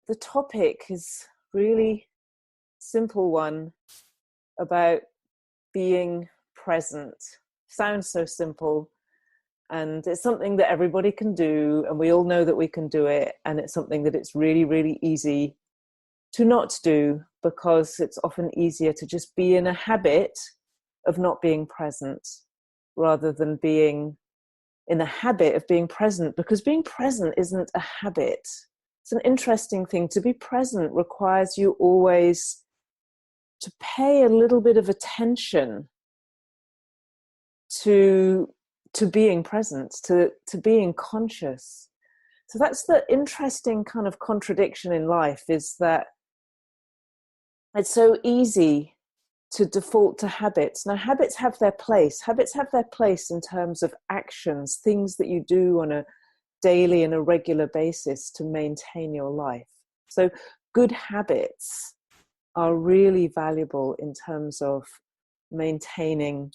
the topic is really simple one about being present. Sounds so simple, and it's something that everybody can do, and we all know that we can do it, and it's something that it's really, really easy to not do, because it's often easier to just be in a habit of not being present rather than being in the habit of being present, because being present isn't a habit. It's an interesting thing. To be present requires you always to pay a little bit of attention to being present, to being conscious. So that's the interesting kind of contradiction in life, is that it's so easy to default to habits. Now, habits have their place. Habits have their place in terms of actions, things that you do on a daily and a regular basis to maintain your life. So good habits are really valuable in terms of maintaining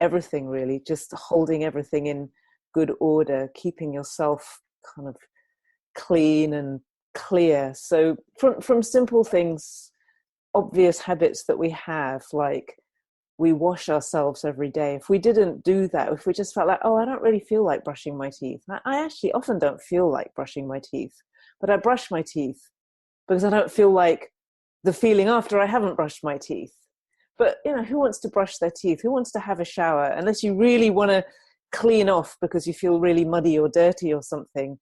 everything, really, just holding everything in good order, keeping yourself kind of clean and clear. So from simple things, obvious habits that we have, like we wash ourselves every day. If we didn't do that, if we just felt like, oh, I don't really feel like brushing my teeth. I actually often don't feel like brushing my teeth, but I brush my teeth because I don't feel like the feeling after I haven't brushed my teeth. But, you know, who wants to brush their teeth? Who wants to have a shower? Unless you really want to clean off because you feel really muddy or dirty or something.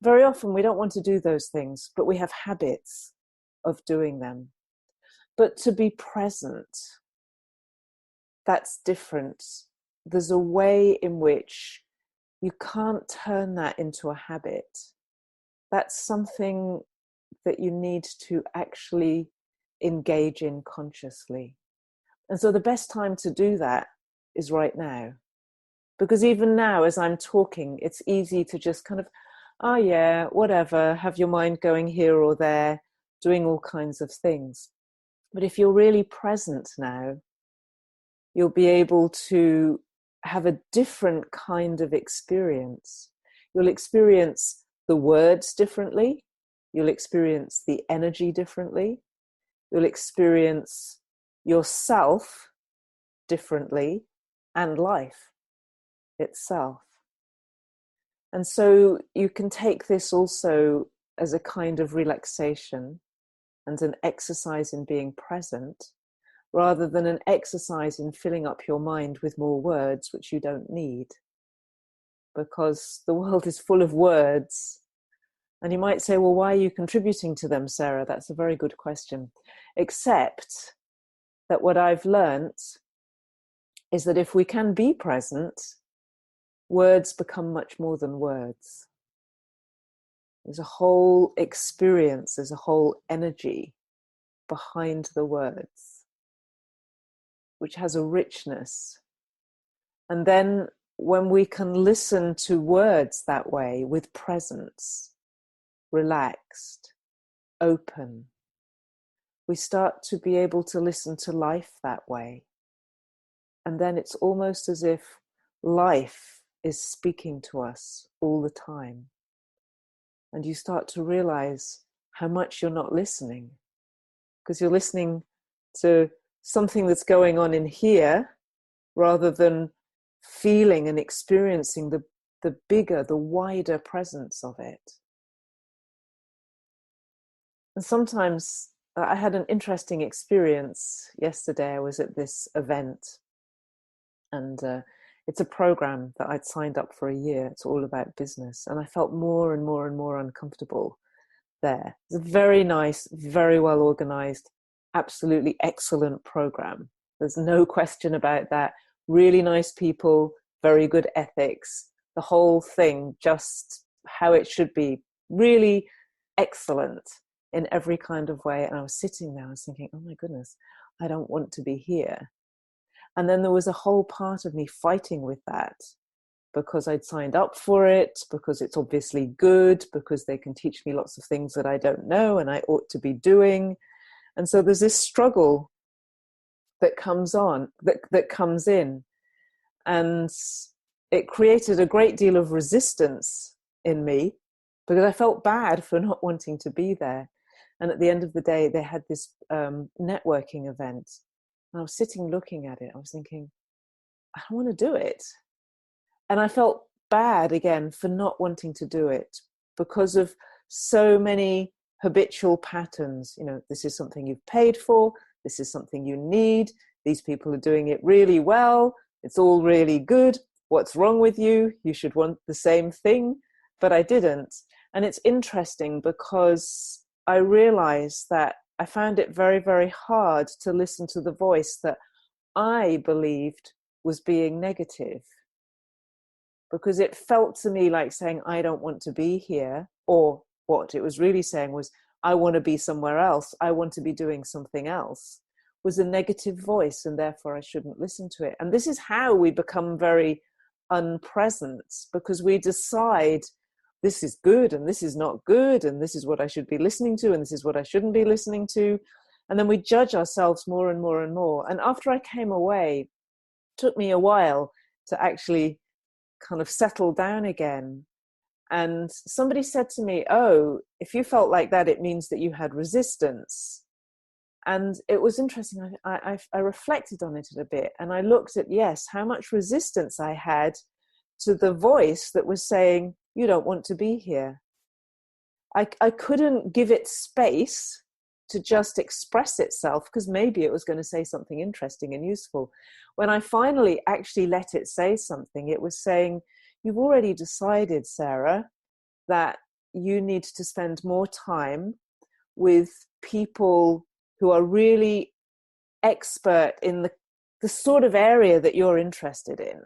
Very often we don't want to do those things, but we have habits of doing them. But to be present, that's different. There's a way in which you can't turn that into a habit. That's something that you need to actually engage in consciously. And so the best time to do that is right now. Because even now, as I'm talking, it's easy to just kind of, oh yeah, whatever, have your mind going here or there, doing all kinds of things. But if you're really present now, you'll be able to have a different kind of experience. You'll experience the words differently. You'll experience the energy differently. You'll experience yourself differently, and life itself. And so you can take this also as a kind of relaxation and an exercise in being present, rather than an exercise in filling up your mind with more words which you don't need. Because the world is full of words. And you might say, well, why are you contributing to them, Sarah? That's a very good question. Except that what I've learnt is that if we can be present, words become much more than words. There's a whole experience, there's a whole energy behind the words, which has a richness. And then when we can listen to words that way, with presence, relaxed, open, we start to be able to listen to life that way. And then it's almost as if life is speaking to us all the time. And you start to realize how much you're not listening, because you're listening to something that's going on in here rather than feeling and experiencing the bigger, the wider presence of it. And sometimes I had an interesting experience yesterday. I was at this event, and it's a program that I'd signed up for a year. It's all about business. And I felt more and more and more uncomfortable there. It's a very nice, very well organized, absolutely excellent program. There's no question about that. Really nice people, very good ethics, the whole thing just how it should be. Really excellent in every kind of way. And I was sitting there, I was thinking, oh my goodness, I don't want to be here. And then there was a whole part of me fighting with that, because I'd signed up for it, because it's obviously good, because they can teach me lots of things that I don't know and I ought to be doing. And so there's this struggle that comes on, that comes in. And it created a great deal of resistance in me, because I felt bad for not wanting to be there. And at the end of the day, they had this networking event. And I was sitting looking at it. I was thinking, I don't want to do it. And I felt bad again for not wanting to do it because of so many habitual patterns. You know, this is something you've paid for. This is something you need. These people are doing it really well. It's all really good. What's wrong with you? You should want the same thing. But I didn't. And it's interesting because I realized that I found it very, very hard to listen to the voice that I believed was being negative, because it felt to me like saying, I don't want to be here. Or what it was really saying was, I want to be somewhere else. I want to be doing something else, was a negative voice, and therefore I shouldn't listen to it. And this is how we become very unpresent, because we decide this is good and this is not good, and this is what I should be listening to and this is what I shouldn't be listening to. And then we judge ourselves more and more and more. And after I came away, it took me a while to actually kind of settle down again. And somebody said to me, oh, if you felt like that, it means that you had resistance. And it was interesting. I reflected on it a bit, and I looked at, yes, how much resistance I had to the voice that was saying, you don't want to be here. I couldn't give it space to just express itself, because maybe it was going to say something interesting and useful. When I finally actually let it say something, it was saying, you've already decided, Sarah, that you need to spend more time with people who are really expert in the sort of area that you're interested in.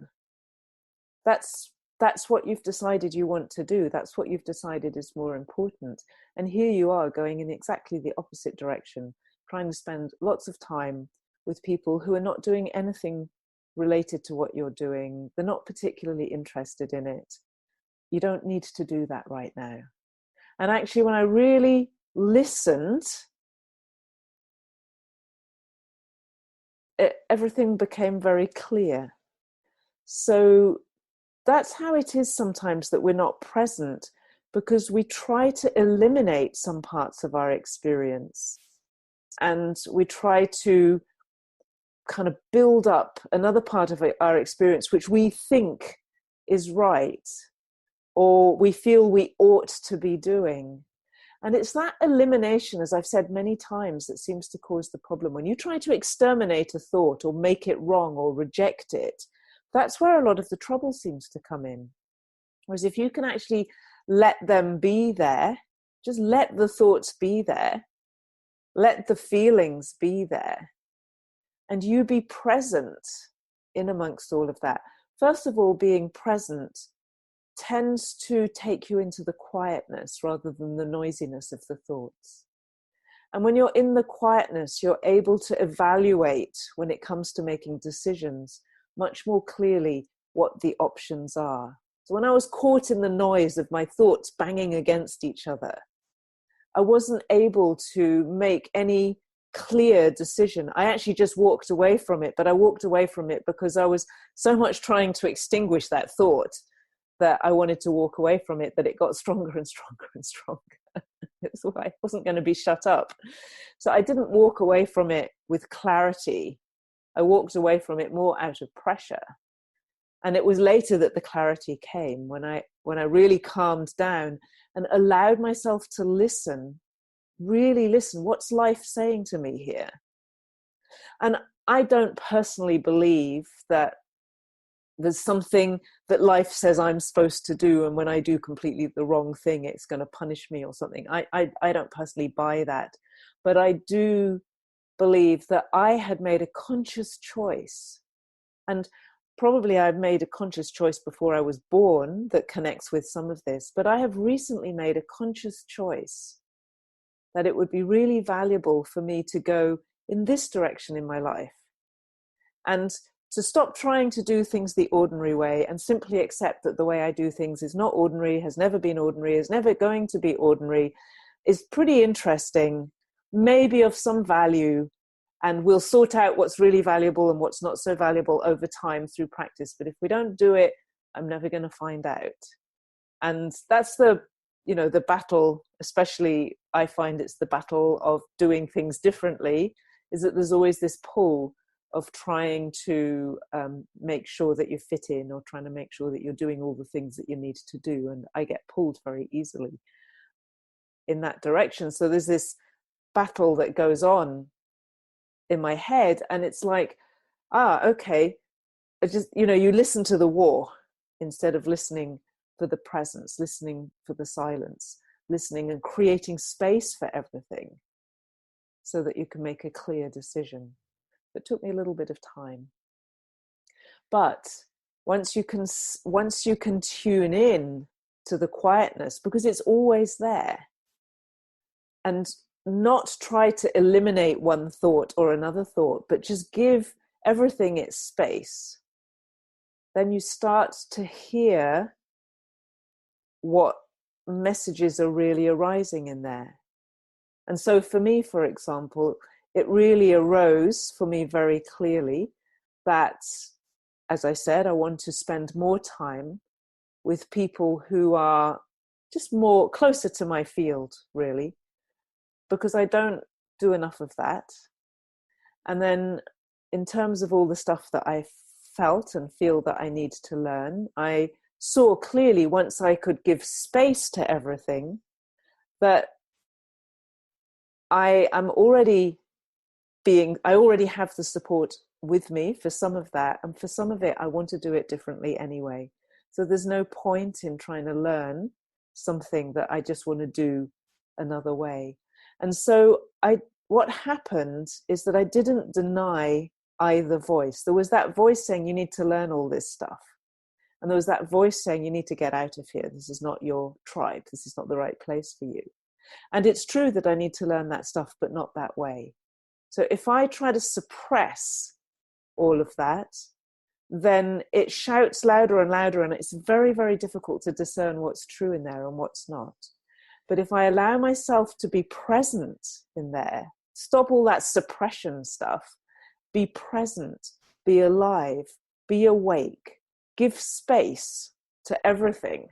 That's what you've decided you want to do. That's what you've decided is more important. And here you are going in exactly the opposite direction, trying to spend lots of time with people who are not doing anything related to what you're doing. They're not particularly interested in it. You don't need to do that right now. And actually, when I really listened, everything became very clear. So that's how it is sometimes that we're not present, because we try to eliminate some parts of our experience, and we try to kind of build up another part of our experience which we think is right, or we feel we ought to be doing. And it's that elimination, as I've said many times, that seems to cause the problem. When you try to exterminate a thought or make it wrong or reject it, that's where a lot of the trouble seems to come in. Whereas if you can actually let them be there, just let the thoughts be there, let the feelings be there, and you be present in amongst all of that. First of all, being present tends to take you into the quietness rather than the noisiness of the thoughts. And when you're in the quietness, you're able to evaluate, when it comes to making decisions, much more clearly what the options are. So when I was caught in the noise of my thoughts banging against each other, I wasn't able to make any clear decision. I actually just walked away from it, but I walked away from it because I was so much trying to extinguish that thought that I wanted to walk away from it, that it got stronger and stronger and stronger. It's why I wasn't going to be shut up. So I didn't walk away from it with clarity. I walked away from it more out of pressure. And it was later that the clarity came, when I really calmed down and allowed myself to listen, really listen. What's life saying to me here? And I don't personally believe that there's something that life says I'm supposed to do, and when I do completely the wrong thing, it's going to punish me or something. I don't personally buy that. But I do believe that I had made a conscious choice, and probably I've made a conscious choice before I was born that connects with some of this, but I have recently made a conscious choice that it would be really valuable for me to go in this direction in my life, and to stop trying to do things the ordinary way and simply accept that the way I do things is not ordinary, has never been ordinary, is never going to be ordinary, is pretty interesting, maybe of some value, and we'll sort out what's really valuable and what's not so valuable over time through practice. But if we don't do it, I'm never going to find out. And that's the the battle, especially I find it's the battle of doing things differently, is that there's always this pull of trying to make sure that you fit in, or trying to make sure that you're doing all the things that you need to do. And I get pulled very easily in that direction. So there's this battle that goes on in my head, and it's like, okay, I just, you listen to the war instead of listening for the presence, listening for the silence, listening and creating space for everything so that you can make a clear decision. It took me a little bit of time. But once you can tune in to the quietness, because it's always there, and not try to eliminate one thought or another thought, but just give everything its space, then you start to hear what messages are really arising in there. And so for me, for example, it really arose for me very clearly that, as I said, I want to spend more time with people who are just more closer to my field, really, because I don't do enough of that. And then in terms of all the stuff that I felt and feel that I need to learn, I saw clearly, once I could give space to everything, that I already have the support with me for some of that, and for some of it I want to do it differently anyway. So there's no point in trying to learn something that I just want to do another way. And so what happened is that I didn't deny either voice. There was that voice saying, you need to learn all this stuff. And there was that voice saying, you need to get out of here. This is not your tribe. This is not the right place for you. And it's true that I need to learn that stuff, but not that way. So if I try to suppress all of that, then it shouts louder and louder, and it's very, very difficult to discern what's true in there and what's not. But if I allow myself to be present in there, stop all that suppression stuff, be present, be alive, be awake, give space to everything,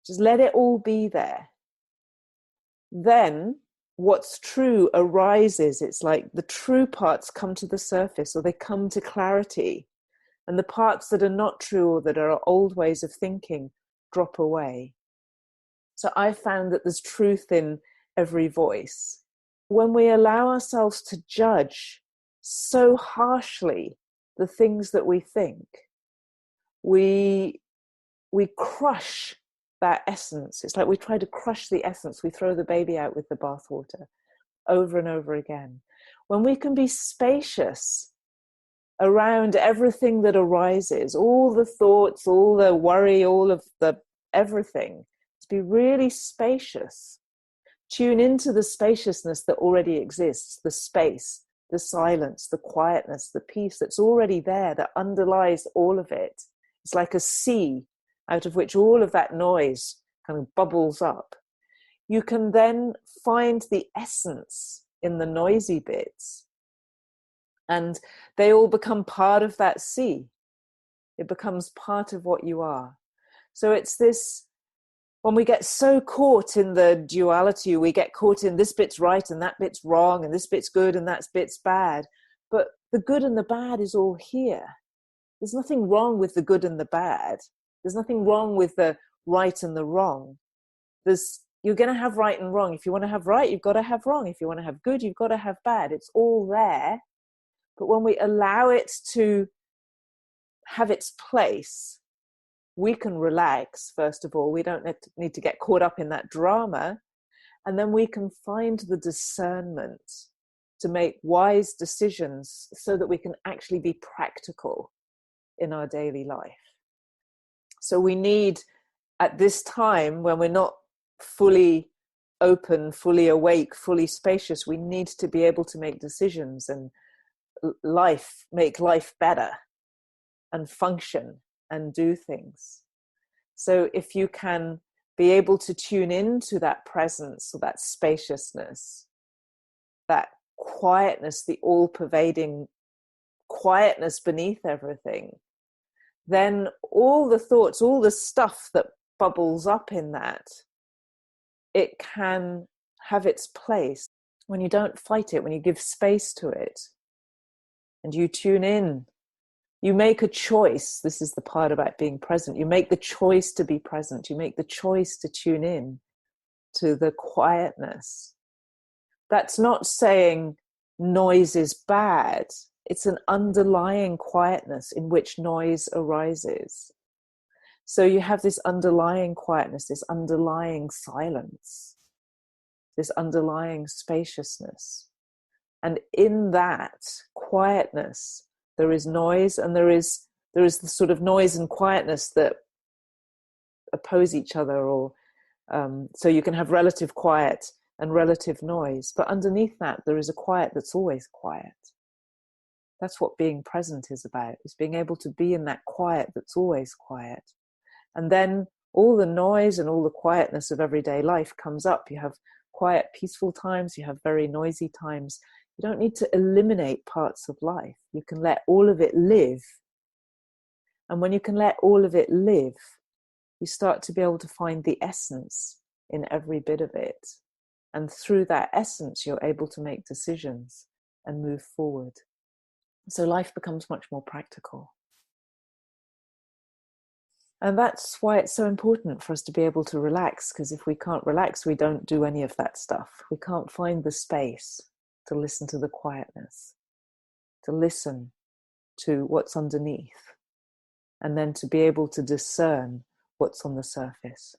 just let it all be there, then what's true arises. It's like the true parts come to the surface, or they come to clarity, and the parts that are not true or that are old ways of thinking drop away. So I found that there's truth in every voice. When we allow ourselves to judge so harshly the things that we think, we crush that essence. It's like we try to crush the essence. We throw the baby out with the bathwater over and over again. When we can be spacious around everything that arises, all the thoughts, all the worry, all of the everything, to be really spacious. Tune into the spaciousness that already exists, the space, the silence, the quietness, the peace that's already there, that underlies all of it. It's like a sea out of which all of that noise kind of bubbles up. You can then find the essence in the noisy bits, and they all become part of that sea. It becomes part of what you are. So it's this, when we get so caught in the duality, we get caught in this bit's right and that bit's wrong, and this bit's good and that bit's bad. But the good and the bad is all here. There's nothing wrong with the good and the bad. There's nothing wrong with the right and the wrong. You're going to have right and wrong. If you want to have right, you've got to have wrong. If you want to have good, you've got to have bad. It's all there. But when we allow it to have its place, we can relax, first of all. We don't need to get caught up in that drama. And then we can find the discernment to make wise decisions so that we can actually be practical in our daily life. So we need, at this time when we're not fully open, fully awake, fully spacious, we need to be able to make decisions and make life better and function and do things. So if you can be able to tune into that presence or that spaciousness, that quietness, the all-pervading quietness beneath everything, then all the thoughts, all the stuff that bubbles up in that, it can have its place when you don't fight it, when you give space to it and you tune in. You make a choice. This is the part about being present. You make the choice to be present. You make the choice to tune in to the quietness. That's not saying noise is bad. It's an underlying quietness in which noise arises. So you have this underlying quietness, this underlying silence, this underlying spaciousness. And in that quietness, there is noise, and there is the sort of noise and quietness that oppose each other, or so you can have relative quiet and relative noise. But underneath that, there is a quiet that's always quiet. That's what being present is about, is being able to be in that quiet that's always quiet. And then all the noise and all the quietness of everyday life comes up. You have quiet, peaceful times. You have very noisy times. You don't need to eliminate parts of life. You can let all of it live. And when you can let all of it live, you start to be able to find the essence in every bit of it. And through that essence, you're able to make decisions and move forward. So life becomes much more practical. And that's why it's so important for us to be able to relax, because if we can't relax, we don't do any of that stuff. We can't find the space to listen to the quietness, to listen to what's underneath, and then to be able to discern what's on the surface.